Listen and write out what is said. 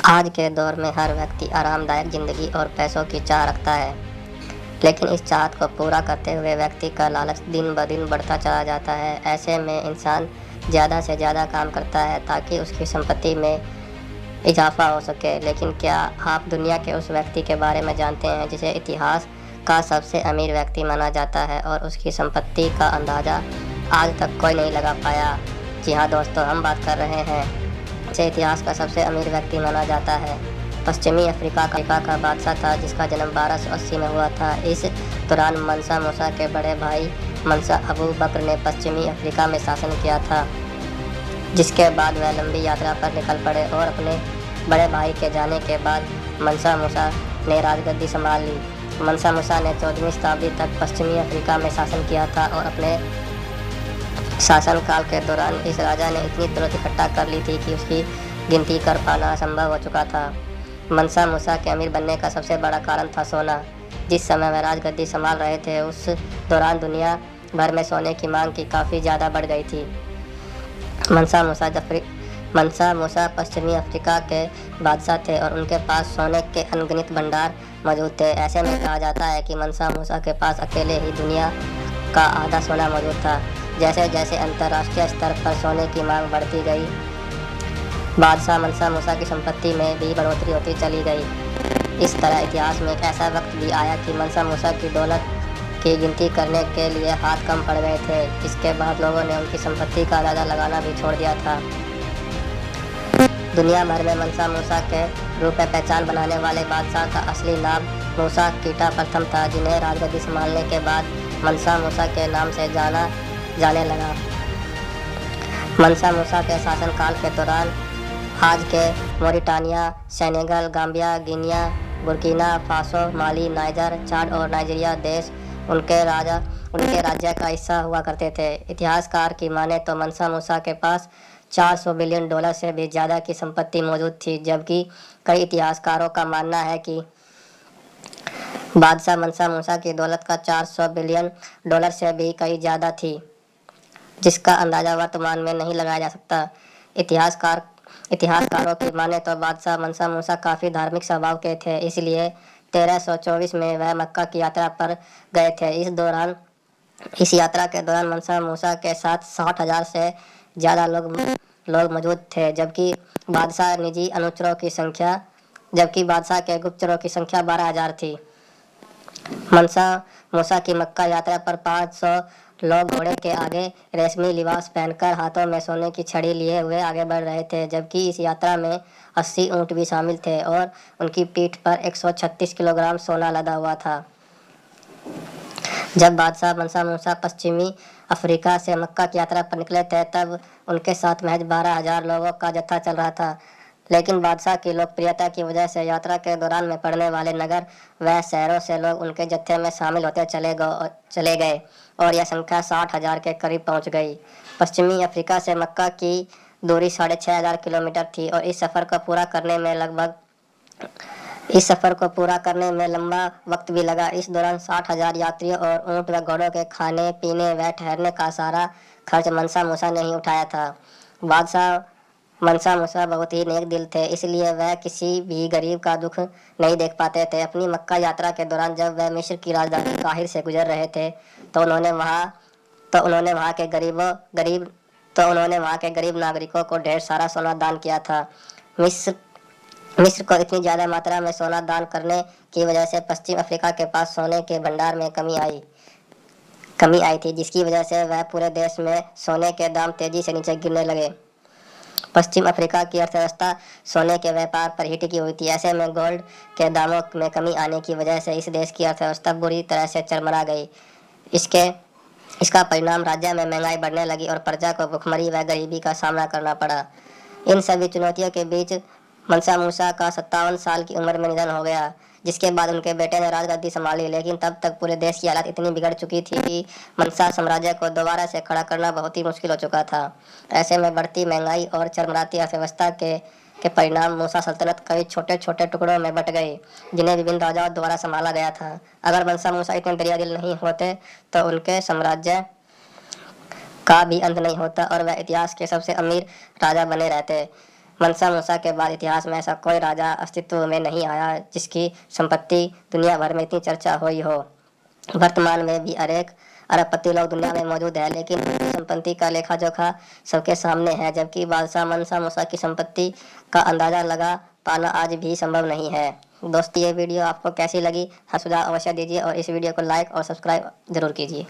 आज के दौर में हर व्यक्ति आरामदायक ज़िंदगी और पैसों की चाह रखता है, लेकिन इस चाहत को पूरा करते हुए व्यक्ति का लालच दिन ब दिन बढ़ता चला जाता है। ऐसे में इंसान ज़्यादा से ज़्यादा काम करता है ताकि उसकी संपत्ति में इजाफा हो सके। लेकिन क्या आप दुनिया के उस व्यक्ति के बारे में जानते हैं जिसे इतिहास का सबसे अमीर व्यक्ति माना जाता है और उसकी संपत्ति का अंदाज़ा आज तक कोई नहीं लगा पाया? जी हाँ दोस्तों, हम बात कर रहे हैं जिसे इतिहास का सबसे अमीर व्यक्ति माना जाता है। पश्चिमी अफ्रीका का बादशाह था जिसका जन्म 1280 में हुआ था। इस दौरान मंसा मूसा के बड़े भाई मंसा अबू बकर ने पश्चिमी अफ्रीका में शासन किया था, जिसके बाद वह लंबी यात्रा पर निकल पड़े और अपने बड़े भाई के जाने के बाद मंसा मूसा ने राजगद्दी संभाल ली। मंसा मूसा ने 14वीं शताब्दी तक पश्चिमी अफ्रीका में शासन किया था और अपने शासनकाल के दौरान इस राजा ने इतनी दौलत इकट्ठा कर ली थी कि उसकी गिनती कर पाना असंभव हो चुका था। मंसा मूसा के अमीर बनने का सबसे बड़ा कारण था सोना। जिस समय वह राजगद्दी संभाल रहे थे उस दौरान दुनिया भर में सोने की मांग की काफ़ी ज़्यादा बढ़ गई थी। मंसा मूसा पश्चिमी अफ्रीका के बादशाह थे और उनके पास सोने के अनगिनत भंडार मौजूद थे। ऐसे में कहा जाता है कि मंसा मूसा के पास अकेले ही दुनिया का आधा सोना मौजूद था। जैसे जैसे अंतर्राष्ट्रीय स्तर पर सोने की मांग बढ़ती गई, बादशाह मंसा मूसा की संपत्ति में भी बढ़ोतरी होती चली गई। इस तरह इतिहास में एक ऐसा वक्त भी आया कि मंसा मूसा की दौलत की गिनती करने के लिए हाथ कम पड़ गए थे। इसके बाद लोगों ने उनकी संपत्ति का अंदाज़ा लगाना भी छोड़ दिया था। दुनिया भर में मंसा मूसा के रूप में पहचान बनाने वाले बादशाह का असली नाम मूसा कीटा प्रथम था, जिन्हें राजगद्दी संभालने के बाद मंसा मूसा के नाम से जाने लगा। मंसा मूसा के शासनकाल के दौरान आज के Mauritania, Senegal, Gambia, Guinea, Burkina Faso, Mali, Niger, Chad और नाइजीरिया देश उनके राज्य का हिस्सा हुआ करते थे। इतिहासकार की माने तो मंसा मूसा के पास $400 बिलियन से भी ज़्यादा की संपत्ति मौजूद थी, जबकि कई इतिहासकारों का मानना है कि बादशाह मंसा मूसा की दौलत का $400 बिलियन से भी कहीं ज़्यादा थी, जिसका अंदाज़ा वर्तमान में नहीं लगाया जा सकता। इतिहासकारों की माने तो बादशाह मंसा मूसा काफ़ी धार्मिक स्वभाव के थे, इसलिए 1324 में वह मक्का की यात्रा पर गए थे। इस यात्रा के दौरान मंसा मूसा के साथ 60,000 से ज़्यादा लोग मौजूद थे, जबकि बादशाह के गुप्तचरों की संख्या 12,000 थी। मंसा मूसा की मक्का यात्रा पर 500 लोग घोड़े के आगे रेशमी लिबास पहनकर हाथों में सोने की छड़ी लिए हुए आगे बढ़ रहे थे, जबकि इस यात्रा में 80 ऊँट भी शामिल थे और उनकी पीठ पर 136 किलोग्राम सोना लदा हुआ था। जब बादशाह मंसा मूसा पश्चिमी अफ्रीका से मक्का की यात्रा पर निकले थे तब उनके साथ महज 12,000 लोगों का जत्था चल रहा था, लेकिन बादशाह की लोकप्रियता की वजह से यात्रा के दौरान में पड़ने वाले नगर व शहरों से लोग उनके जत्थे में शामिल होते चले गए और यह संख्या 60,000 के करीब पहुंच गई। पश्चिमी अफ्रीका से मक्का की दूरी 6,500 किलोमीटर थी और इस सफ़र को पूरा करने में लंबा वक्त भी लगा। इस दौरान 60,000 यात्रियों और ऊँट व घोड़ों के खाने पीने व ठहरने का सारा खर्च मंसा मूसा ने ही उठाया था। बादशाह मंसा मूसा बहुत ही नेक दिल थे, इसलिए वह किसी भी गरीब का दुख नहीं देख पाते थे। अपनी मक्का यात्रा के दौरान जब वह मिस्र की राजधानी काहिर से गुजर रहे थे तो उन्होंने वहाँ के गरीब नागरिकों को ढेर सारा सोना दान किया था। मिस्र को इतनी ज़्यादा मात्रा में सोना दान करने की वजह से पश्चिम अफ्रीका के पास सोने के भंडार में कमी आई थी, जिसकी वजह से वह पूरे देश में सोने के दाम तेजी से नीचे गिरने लगे। पश्चिम अफ्रीका की अर्थव्यवस्था सोने के व्यापार पर ही टिकी हुई थी। ऐसे में गोल्ड के दामों में कमी आने की वजह से इस देश की अर्थव्यवस्था बुरी तरह से चरमरा गई। इसका परिणाम राज्य में महंगाई बढ़ने लगी और प्रजा को भुखमरी व गरीबी का सामना करना पड़ा। इन सभी चुनौतियों के बीच मंसा मूसा का 57 साल की उम्र में निधन हो गया, जिसके बाद उनके बेटे ने राजगद्दी संभाली। लेकिन तब तक पूरे देश की हालत इतनी बिगड़ चुकी थी कि मंसा साम्राज्य को दोबारा से खड़ा करना बहुत ही मुश्किल हो चुका था। ऐसे में बढ़ती महंगाई और चरमराती अर्थव्यवस्था के परिणाम मूसा सल्तनत कई छोटे छोटे टुकड़ों में बट गई, जिन्हें विभिन्न राजाओं द्वारा संभाला गया था। अगर मंसा मूसा इतने दरिया दिल नहीं होते तो उनके साम्राज्य का भी अंत नहीं होता और वह इतिहास के सबसे अमीर राजा बने रहते। मनसा मूसा के बाद इतिहास में ऐसा कोई राजा अस्तित्व में नहीं आया जिसकी संपत्ति दुनिया भर में इतनी चर्चा हुई हो। वर्तमान में भी अनेक अरबपति लोग दुनिया में मौजूद है, लेकिन उनकी संपत्ति का लेखा जोखा सबके सामने है, जबकि बादशाह मनसा मूसा की संपत्ति का अंदाजा लगा पाना आज भी संभव नहीं है। दोस्तों, ये वीडियो आपको कैसी लगी? हाँ, सुझाव अवश्य दीजिए और इस वीडियो को लाइक और सब्सक्राइब जरूर कीजिए।